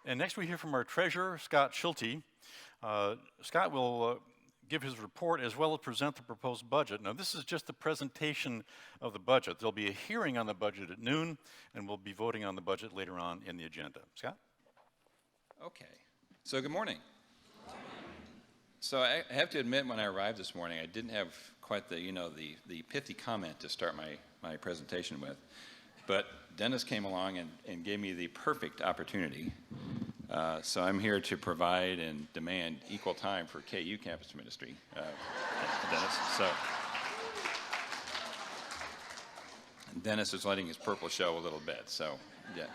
And next we hear from our treasurer, Scott Schulte. Scott will give his report as well as present the proposed budget. Now, this is just the presentation of the budget. There'll be a hearing on the budget at noon, and we'll be voting on the budget later on in the agenda. Scott? Okay. So good morning. So I have to admit, when I arrived this morning, I didn't have quite the pithy comment to start my presentation with. But Dennis came along and gave me the perfect opportunity. So I'm here to provide and demand equal time for KU campus ministry, Dennis. So Dennis is letting his purple show a little bit. So yeah.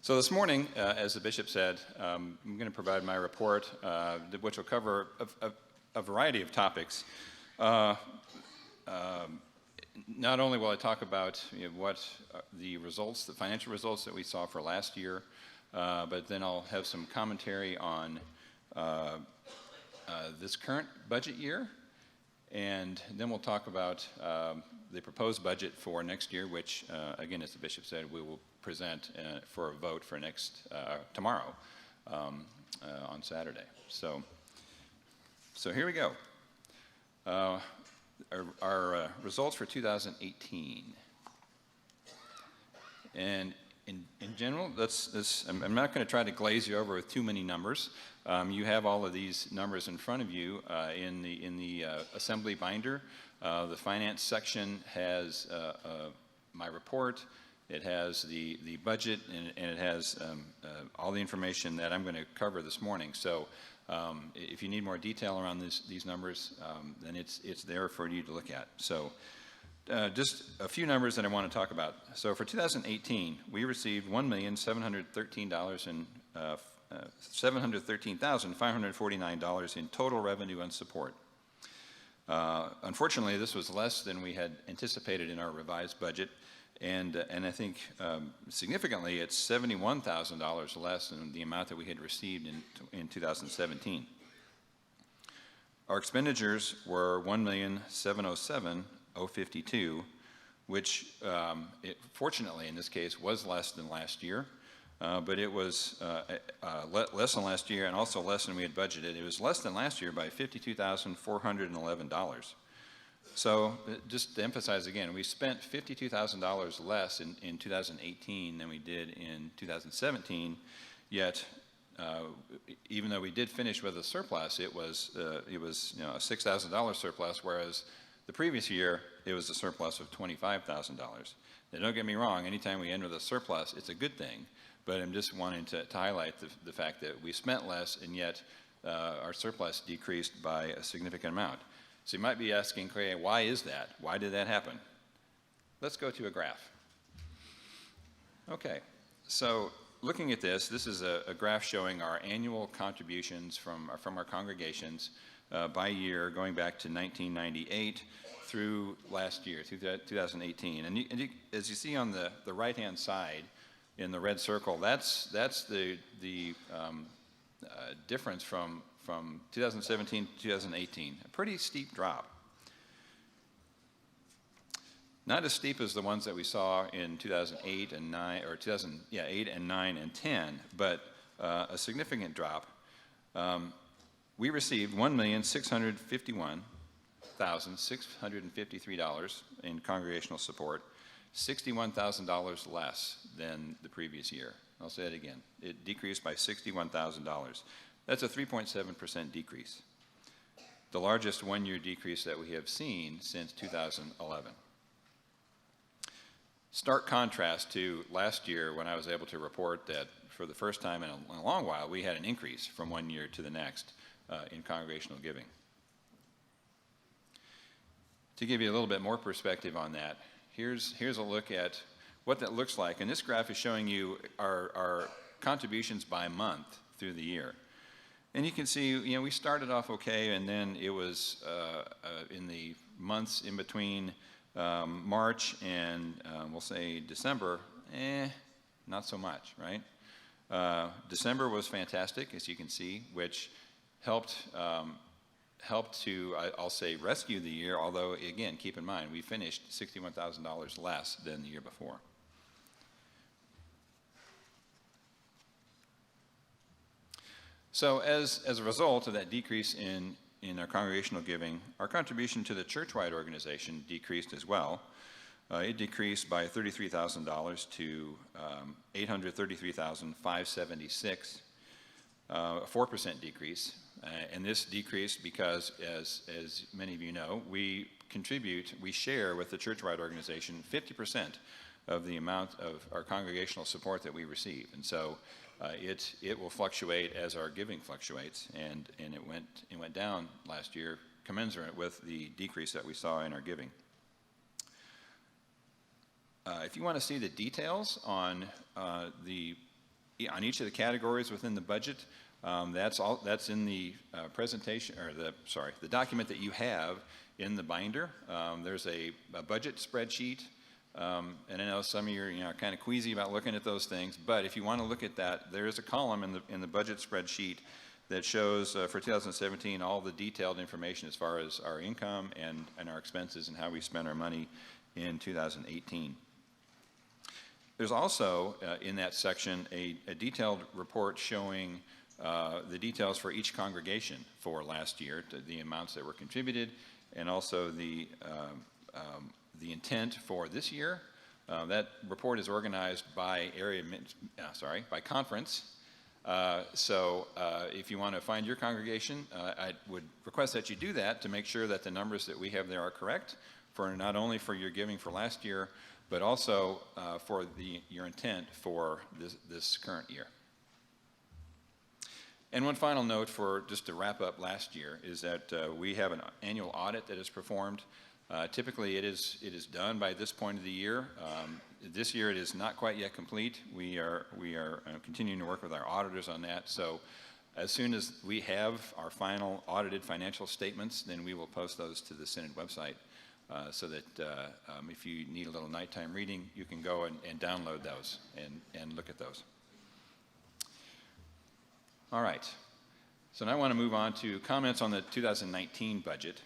So this morning, as the bishop said, I'm going to provide my report, which will cover a variety of topics. Not only will I talk about what the results, the financial results that we saw for last year, but then I'll have some commentary on this current budget year, and then we'll talk about the proposed budget for next year, which, again, as the bishop said, we will present for a vote for tomorrow on Saturday. So here we go. Our results for 2018. And in general, I'm not going to try to glaze you over with too many numbers. You have all of these numbers in front of you in the assembly binder. The finance section has my report. It has the budget, and it has all the information that I'm going to cover this morning. So if you need more detail around these numbers, then it's there for you to look at. So just a few numbers that I want to talk about. So for 2018, we received $713,549 in total revenue and support. Unfortunately, this was less than we had anticipated in our revised budget. And I think significantly, it's $71,000 less than the amount that we had received in 2017. Our expenditures were $1,707,052, which fortunately in this case was less than last year, but it was less than last year and also less than we had budgeted. It was less than last year by $52,411. So just to emphasize again, we spent $52,000 less in 2018 than we did in 2017, yet even though we did finish with a surplus, it was a $6,000 surplus, whereas the previous year it was a surplus of $25,000. Now don't get me wrong, anytime we end with a surplus, it's a good thing, but I'm just wanting to highlight the fact that we spent less and yet our surplus decreased by a significant amount. So you might be asking, okay, why is that? Why did that happen? Let's go to a graph. Okay, so looking at this is a graph showing our annual contributions from our congregations by year, going back to 1998 through last year, through 2018. And as you see on the right-hand side in the red circle, that's the difference from 2017 to 2018, a pretty steep drop. Not as steep as the ones that we saw in 2008 and 9, or 8 and 9 and 10, but a significant drop. We received $1,651,653 in congregational support, $61,000 less than the previous year. I'll say it again. It decreased by $61,000. That's a 3.7% decrease, the largest one-year decrease that we have seen since 2011. Stark contrast to last year when I was able to report that for the first time in a long while, we had an increase from one year to the next in congregational giving. To give you a little bit more perspective on that, here's a look at what that looks like. And this graph is showing you our contributions by month through the year. And you can see, we started off okay, and then it was in the months in between March and we'll say December, not so much, right? December was fantastic, as you can see, which helped helped to, I'll say, rescue the year, although, again, keep in mind, we finished $61,000 less than the year before. So as a result of that decrease in our congregational giving, our contribution to the churchwide organization decreased as well. It decreased by $33,000 to $833,576, a 4% decrease. And this decreased because, as many of you know, we share with the churchwide organization 50% of the amount of our congregational support that we receive. And so it will fluctuate as our giving fluctuates, and it went down last year commensurate with the decrease that we saw in our giving. If you want to see the details on each of the categories within the budget, that's in the presentation, or the document that you have in the binder. There's a budget spreadsheet. And I know some of you are kind of queasy about looking at those things, but if you want to look at that, there is a column in the budget spreadsheet that shows for 2017 all the detailed information as far as our income and our expenses and how we spent our money in 2018. There's also in that section a detailed report showing the details for each congregation for last year, the amounts that were contributed, and also the intent for this year. That report is organized by by conference. So if you want to find your congregation, I would request that you do that to make sure that the numbers that we have there are correct, for not only for your giving for last year, but also for your intent for this current year. And one final note, for just to wrap up last year, is that we have an annual audit that is performed. Typically, it is done by this point of the year. This year, it is not quite yet complete. We are continuing to work with our auditors on that. So, as soon as we have our final audited financial statements, then we will post those to the Synod website, so that if you need a little nighttime reading, you can go and download those and look at those. All right. So now I want to move on to comments on the 2019 budget,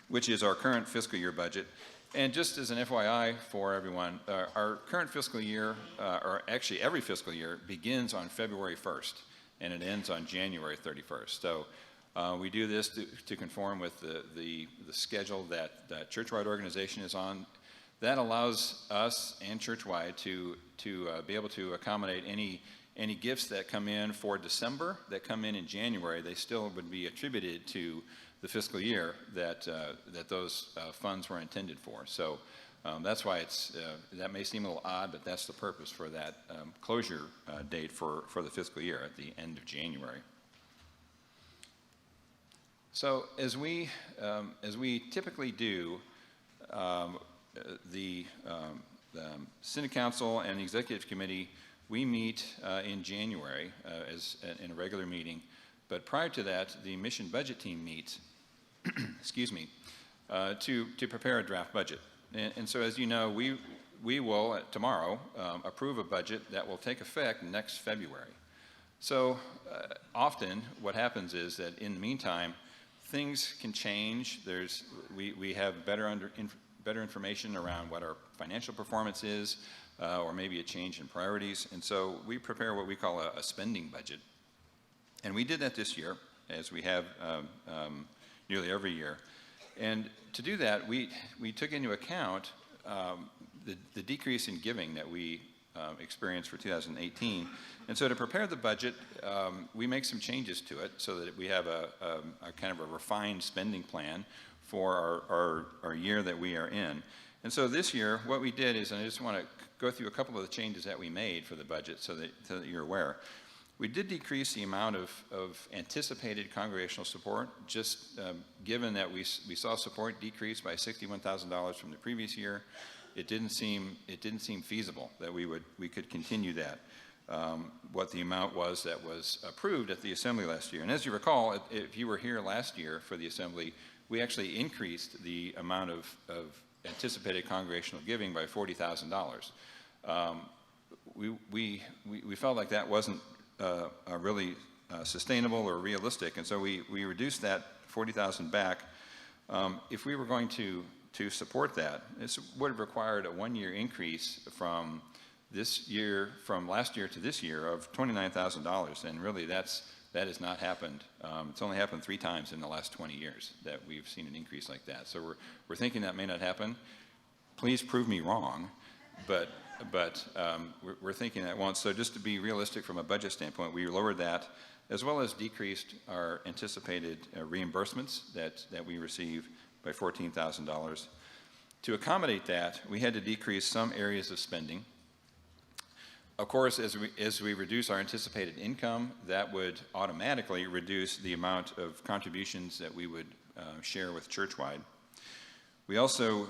which is our current fiscal year budget. And just as an FYI for everyone, our current fiscal year, or actually every fiscal year, begins on February 1st, and it ends on January 31st. So we do this to conform with the schedule that the churchwide organization is on. That allows us and churchwide to be able to accommodate any gifts that come in for December that come in January. They still would be attributed to the fiscal year that those funds were intended for. So that's why that may seem a little odd, but that's the purpose for that closure date for the fiscal year at the end of January. So as we typically do, the Synod Council and the Executive Committee, we meet in January in a regular meeting. But prior to that, the mission budget team meets, excuse me, to prepare a draft budget. And so, as you know, we will tomorrow approve a budget that will take effect next February. So often what happens is that in the meantime, things can change. We have better information around what our financial performance is, or maybe a change in priorities. And so we prepare what we call a spending budget. And we did that this year, as we have nearly every year. And to do that, we took into account the decrease in giving that we experienced for 2018. And so to prepare the budget, we make some changes to it so that we have a kind of a refined spending plan for our year that we are in. And so this year, what we did is, and I just want to go through a couple of the changes that we made for the budget so that you're aware. We did decrease the amount of anticipated congregational support, just given that we saw support decrease by $61,000 from the previous year. It didn't seem feasible that we could continue that. What the amount was that was approved at the assembly last year. And as you recall, if you were here last year for the assembly, we actually increased the amount of anticipated congregational giving by $40,000. We felt like that wasn't really sustainable or realistic, and so we reduced that 40,000 back. If we were going to support that, it would have required a one-year increase from last year to this year of $29,000, and really that has not happened. It's only happened 3 times in the last 20 years that we've seen an increase like that. So we're thinking that may not happen. Please prove me wrong, but we're thinking that won't. So just to be realistic from a budget standpoint, we lowered that, as well as decreased our anticipated reimbursements that we receive by $14,000. To accommodate that, we had to decrease some areas of spending. Of course, as we reduce our anticipated income, that would automatically reduce the amount of contributions that we would share with Churchwide. We also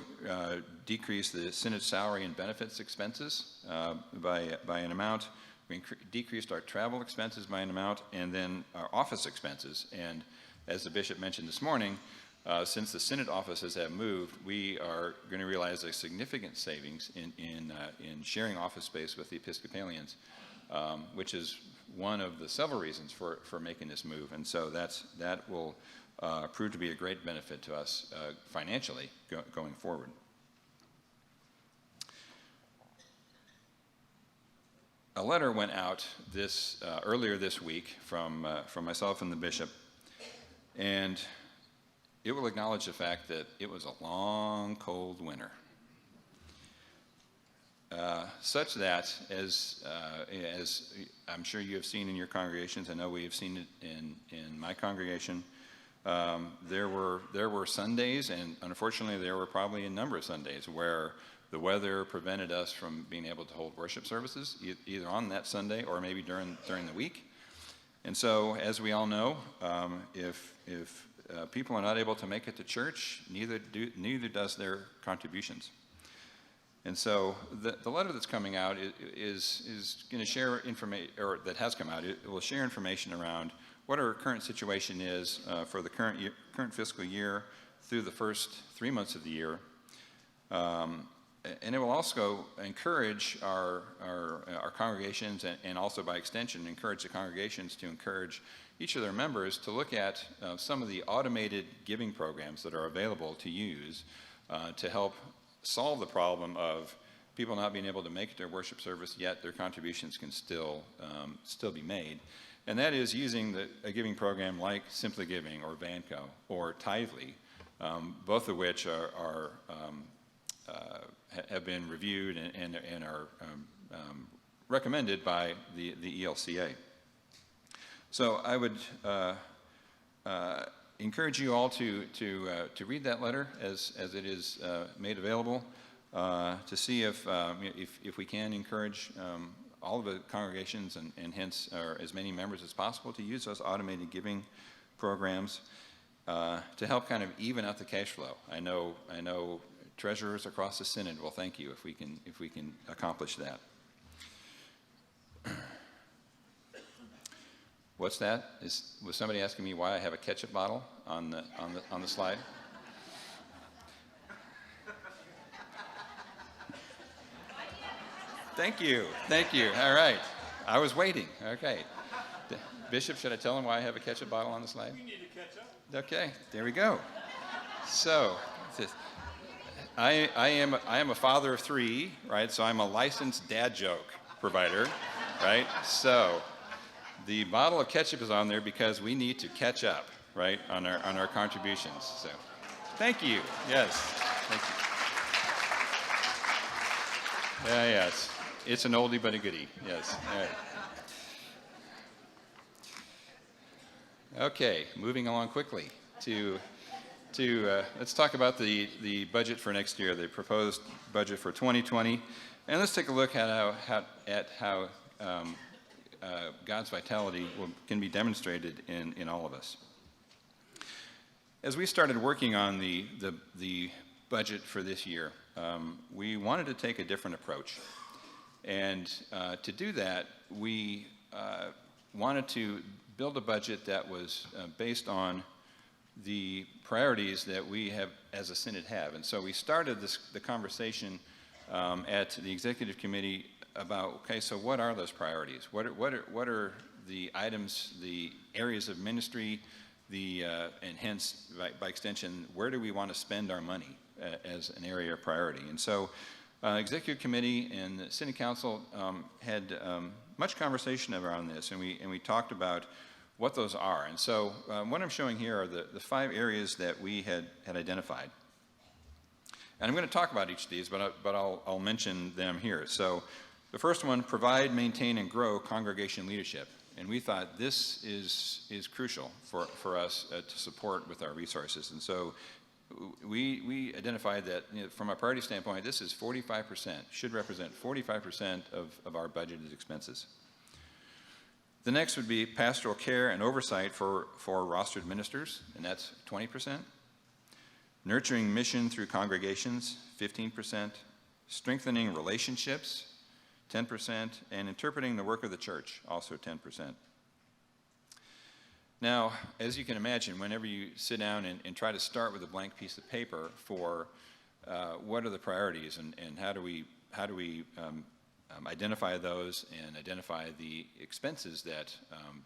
decreased the Synod salary and benefits expenses by an amount. We decreased our travel expenses by an amount, and then our office expenses. And as the bishop mentioned this morning, since the Synod offices have moved, we are going to realize a significant savings in sharing office space with the Episcopalians, which is one of the several reasons for making this move. And so that will prove to be a great benefit to us financially going forward. A letter went out earlier this week from myself and the bishop, and it will acknowledge the fact that it was a long, cold winter. Such that, as I'm sure you have seen in your congregations, I know we have seen it in my congregation, there were Sundays, and unfortunately there were probably a number of Sundays where the weather prevented us from being able to hold worship services, either on that Sunday or maybe during the week. And so, as we all know, if people are not able to make it to church, neither does their contributions. And so the letter that's coming out is going to share information, or that has come out. It will share information around what our current situation is for the current fiscal year through the first 3 months of the year. And it will also encourage our congregations, and also by extension encourage the congregations to encourage each of their members to look at some of the automated giving programs that are available to use to help solve the problem of people not being able to make it to their worship service, yet their contributions can still be made. And that is using a giving program like Simply Giving or Vanco or Tithely, both of which have been reviewed and are recommended by the ELCA. So I would encourage you all to read that letter as it is made available, to see if we can encourage all of the congregations and hence as many members as possible to use those automated giving programs to help kind of even out the cash flow. I know treasurers across the Synod will thank you if we can accomplish that. What's that? Was somebody asking me why I have a ketchup bottle on the slide? Thank you. All right. I was waiting. Okay. Bishop, should I tell him why I have a ketchup bottle on the slide? We need to catch up. Okay. There we go. So, I am a father of 3, right? So I'm a licensed dad joke provider, right? So the bottle of ketchup is on there because we need to catch up, right, on our contributions. So thank you. Yes. Thank you. Yes. It's an oldie but a goodie. Yes. All right. Okay, moving along quickly to let's talk about the budget for next year, the proposed budget for 2020, and let's take a look at how God's vitality can be demonstrated in all of us. As we started working on the budget for this year, we wanted to take a different approach, and to do that, we wanted to build a budget that was based on the priorities that we have as a Synod have. And so we started the conversation at the executive committee about, okay, so what are those priorities? What are the items, the areas of ministry and hence, by extension, where do we want to spend our money as an area of priority? And so, Executive Committee and the City Council had much conversation around this, and we talked about what those are. And so, what I'm showing here are the 5 areas that we had identified. And I'm going to talk about each of these, but I'll mention them here. So, the first one: provide, maintain, and grow congregation leadership. And we thought this is crucial for us to support with our resources. And so we identified that, you know, from a priority standpoint, this is 45%, should represent 45% of our budgeted expenses. The next would be pastoral care and oversight for rostered ministers, and that's 20%. Nurturing mission through congregations, 15%. Strengthening relationships, 10%, and interpreting the work of the church, also 10%. Now, as you can imagine, whenever you sit down and try to start with a blank piece of paper for what are the priorities and how do we identify those and identify the expenses that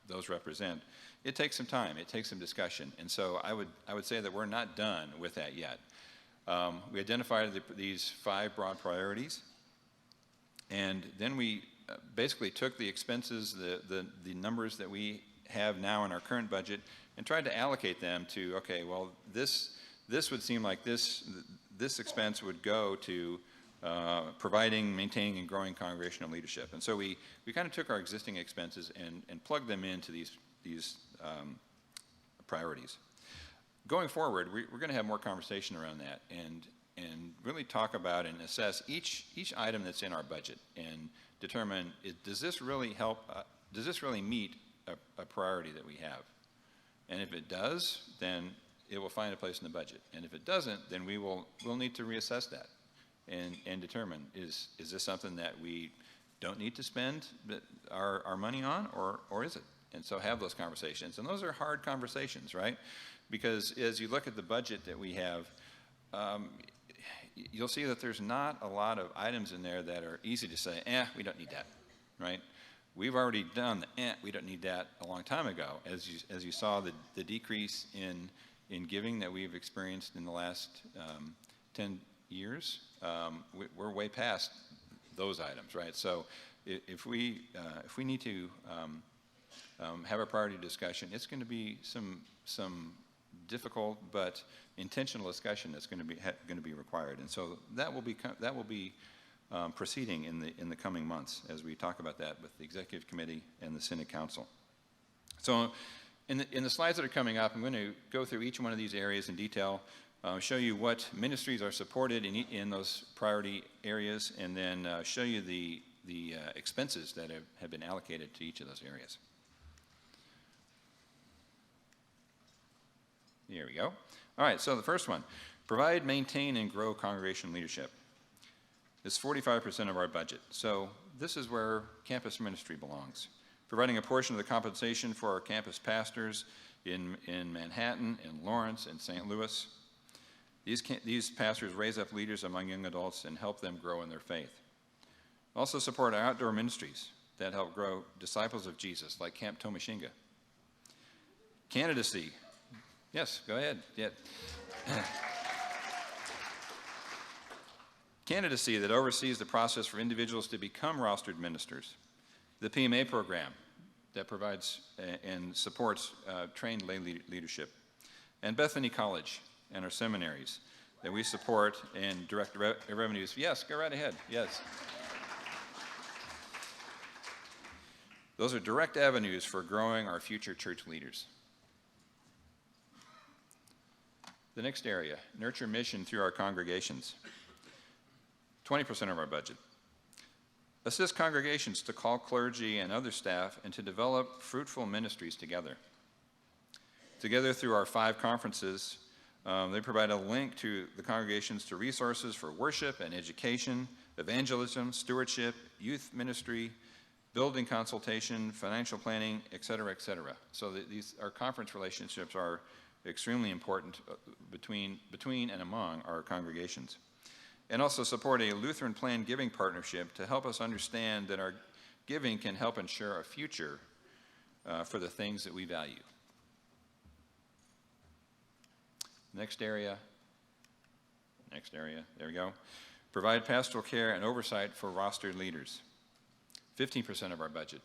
those represent, it takes some time, it takes some discussion. And so I would say that we're not done with that yet. We identified these 5 broad priorities. And then we basically took the expenses, the numbers that we have now in our current budget, and tried to allocate them to, okay, well, this would seem like this expense would go to providing, maintaining, and growing congregational leadership. And so we kind of took our existing expenses and plugged them into these priorities. Going forward, we're going to have more conversation around that and really talk about and assess each item that's in our budget and determine, does this really help, does this really meet a priority that we have? And if it does, then it will find a place in the budget. And if it doesn't, then we'll need to reassess that and determine, is this something that we don't need to spend our money on, or is it? And so have those conversations. And those are hard conversations, right? Because as you look at the budget that we have, you'll see that there's not a lot of items in there that are easy to say, we don't need that, right? We've already done the we don't need that a long time ago. As you saw the decrease in giving that we've experienced in the last 10 years, we're way past those items, right? So if we need to have a priority discussion, it's going to be some difficult but intentional discussion that's going to be required, and so that will be proceeding in the coming months as we talk about that with the Executive Committee and the Synod Council. So, in the slides that are coming up, I'm going to go through each one of these areas in detail, show you what ministries are supported in those priority areas, and then show you the expenses that have been allocated to each of those areas. Here we go. All right, so the first one, provide, maintain, and grow congregation leadership. It's 45% of our budget. So this is where campus ministry belongs. Providing a portion of the compensation for our campus pastors in Manhattan, in Lawrence, and St. Louis. These pastors raise up leaders among young adults and help them grow in their faith. Also support our outdoor ministries that help grow disciples of Jesus, like Camp Tomashinga. Candidacy. Yes, go ahead. Yeah. Candidacy that oversees the process for individuals to become rostered ministers. The PMA program that provides and supports trained lay leadership. And Bethany College and our seminaries that we support and direct revenues. Yes, go right ahead. Yes. Those are direct avenues for growing our future church leaders. The next area, nurture mission through our congregations. 20% of our budget. Assist congregations to call clergy and other staff and to develop fruitful ministries together. Together through our 5 conferences, they provide a link to the congregations to resources for worship and education, evangelism, stewardship, youth ministry, building consultation, financial planning, et cetera, et cetera. So our conference relationships are extremely important between and among our congregations. And also support a Lutheran Plan Giving Partnership to help us understand that our giving can help ensure a future for the things that we value. Next area, there we go. Provide pastoral care and oversight for rostered leaders, 15% of our budget.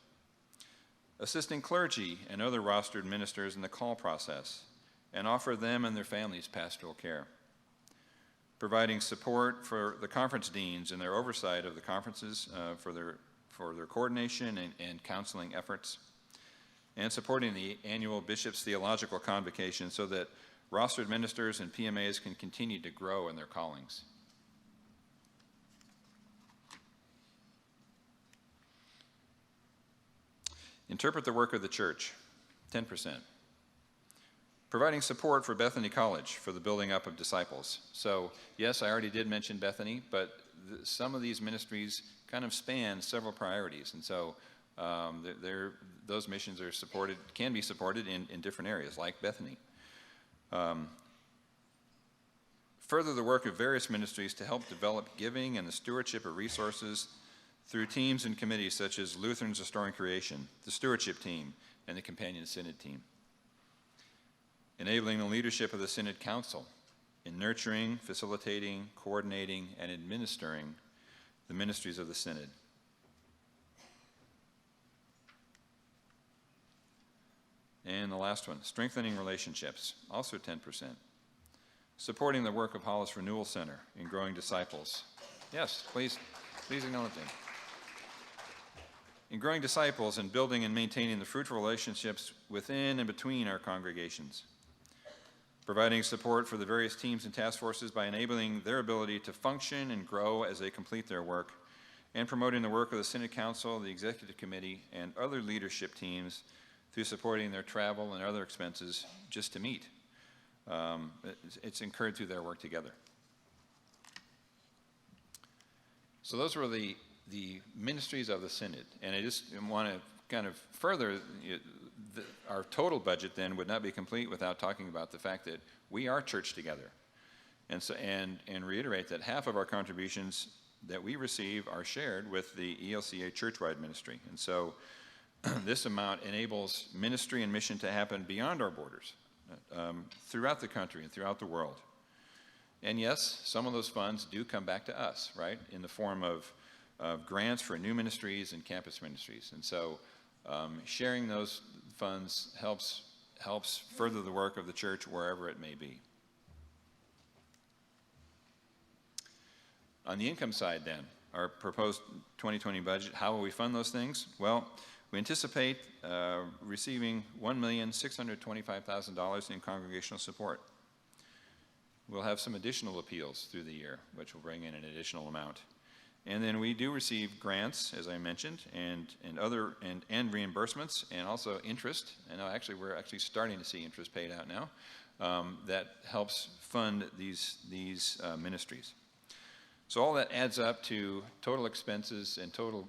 Assisting clergy and other rostered ministers in the call process and offer them and their families pastoral care. Providing support for the conference deans and their oversight of the conferences for their coordination and counseling efforts. And supporting the annual Bishops' Theological Convocation so that rostered ministers and PMAs can continue to grow in their callings. Interpret the work of the church, 10%. Providing support for Bethany College for the building up of disciples. So, yes, I already did mention Bethany, but some of these ministries kind of span several priorities. And so those missions are supported, can be supported in different areas, like Bethany. Further the work of various ministries to help develop giving and the stewardship of resources through teams and committees such as Lutherans Restoring Creation, the Stewardship Team, and the Companion Synod Team. Enabling the leadership of the Synod Council in nurturing, facilitating, coordinating, and administering the ministries of the Synod. And the last one, strengthening relationships, also 10%. Supporting the work of Hollis Renewal Center in growing disciples. Yes, please acknowledge them. In growing disciples and building and maintaining the fruitful relationships within and between our congregations. Providing support for the various teams and task forces by enabling their ability to function and grow as they complete their work, and promoting the work of the Synod Council, the Executive Committee, and other leadership teams through supporting their travel and other expenses just to meet. It's incurred through their work together. So those were the ministries of the Synod, and I just want to kind of further our total budget then would not be complete without talking about the fact that we are church together, and reiterate that half of our contributions that we receive are shared with the ELCA churchwide ministry, and so this amount enables ministry and mission to happen beyond our borders, throughout the country and throughout the world. And yes, some of those funds do come back to us, right, in the form of grants for new ministries and campus ministries. And so sharing those funds helps further the work of the church wherever it may be. On the income side then, our proposed 2020 budget, how will we fund those things? Well, we anticipate receiving $1,625,000 in congregational support. We'll have some additional appeals through the year, which will bring in an additional amount. And then we do receive grants, as I mentioned, and reimbursements, and also interest. And actually, we're actually starting to see interest paid out now. That helps fund these ministries. So all that adds up to total expenses and total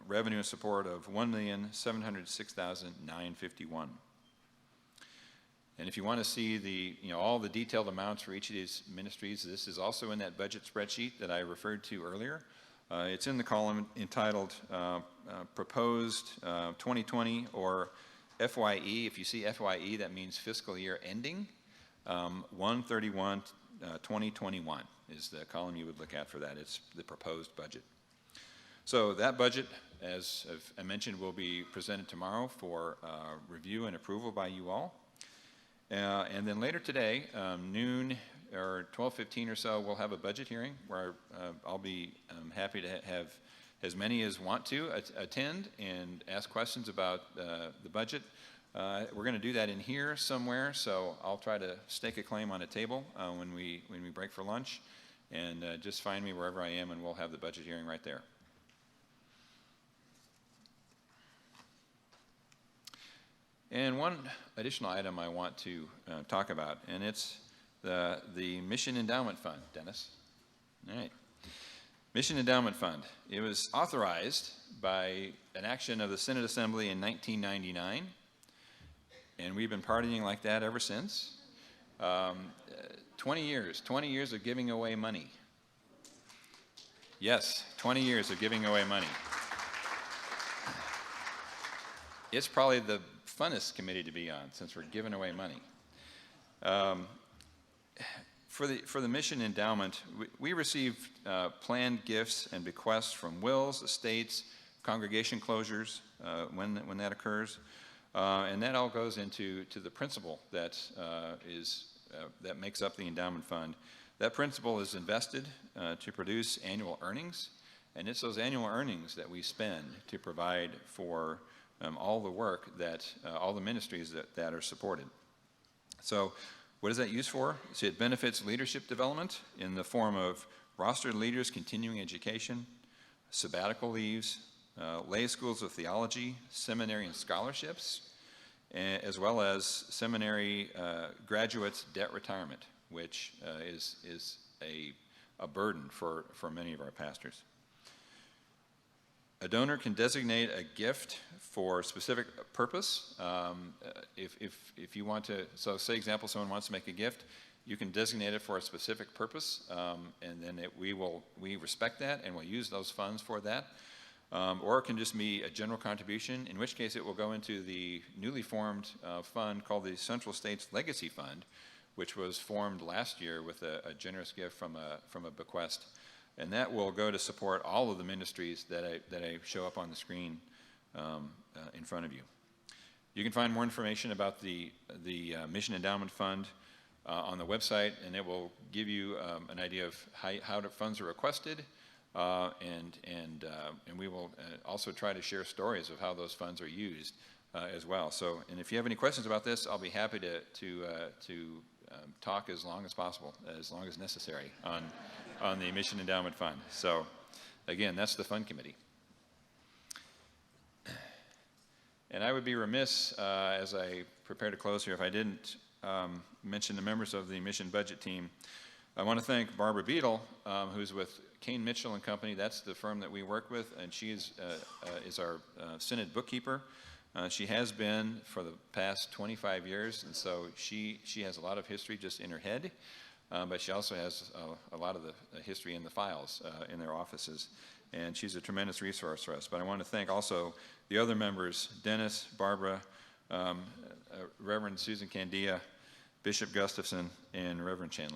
revenue and support of $1,706,951. And if you want to see all the detailed amounts for each of these ministries, this is also in that budget spreadsheet that I referred to earlier. It's in the column entitled Proposed 2020 or FYE. If you see FYE, that means fiscal year ending. 1/31/2021 is the column you would look at for that. It's the proposed budget. So that budget, as I mentioned, will be presented tomorrow for review and approval by you all. And then later today, noon or 12:15 or so, we'll have a budget hearing where I'll be happy to have as many as want to attend and ask questions about the budget. We're going to do that in here somewhere, so I'll try to stake a claim on a table when we break for lunch, and just find me wherever I am, and we'll have the budget hearing right there. And one additional item I want to talk about, and it's the Mission Endowment Fund. Dennis? All right. Mission Endowment Fund. It was authorized by an action of the Synod Assembly in 1999, and we've been partying like that ever since. 20 years of giving away money. Yes, 20 years of giving away money. It's probably the funnest committee to be on since we're giving away money. For the mission endowment, we receive planned gifts and bequests from wills, estates, congregation closures when that occurs, and that all goes into the principal that that makes up the endowment fund. That principal is invested to produce annual earnings, and it's those annual earnings that we spend to provide for all the work that all the ministries that are supported. So what is that used for? So it benefits leadership development in the form of rostered leaders continuing education, sabbatical leaves, lay schools of theology, seminary and scholarships, as well as seminary graduates' debt retirement, which is a burden for many of our pastors. A donor can designate a gift for a specific purpose. If you want to, so say example, someone wants to make a gift, you can designate it for a specific purpose, and then we respect that and we'll use those funds for that. Or it can just be a general contribution, in which case it will go into the newly formed fund called the Central States Legacy Fund, which was formed last year with a generous gift from a bequest. And that will go to support all of the ministries that I show up on the screen in front of you. You can find more information about the Mission Endowment Fund on the website, and it will give you an idea of how the funds are requested, and we will also try to share stories of how those funds are used as well. So, and if you have any questions about this, I'll be happy to talk as long as possible, as long as necessary, on the Mission Endowment Fund. So, again, that's the Fund Committee. And I would be remiss as I prepare to close here if I didn't mention the members of the Mission Budget Team. I want to thank Barbara Beadle, who's with Kane Mitchell and Company. That's the firm that we work with, and she is our Synod bookkeeper. She has been for the past 25 years, and so she has a lot of history just in her head, but she also has a lot of the history in the files in their offices, and she's a tremendous resource for us. But I want to thank also the other members, Dennis, Barbara, Reverend Susan Candia, Bishop Gustafson, and Reverend Chad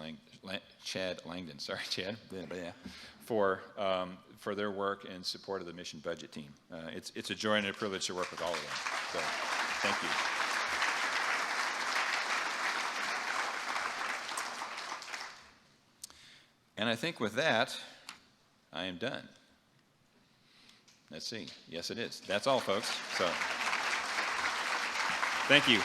Langdon, sorry, Chad, for their work and support of the Mission Budget Team. It's a joy and a privilege to work with all of them. So, thank you. And I think with that, I am done. Let's see. Yes, it is. That's all, folks. So, thank you.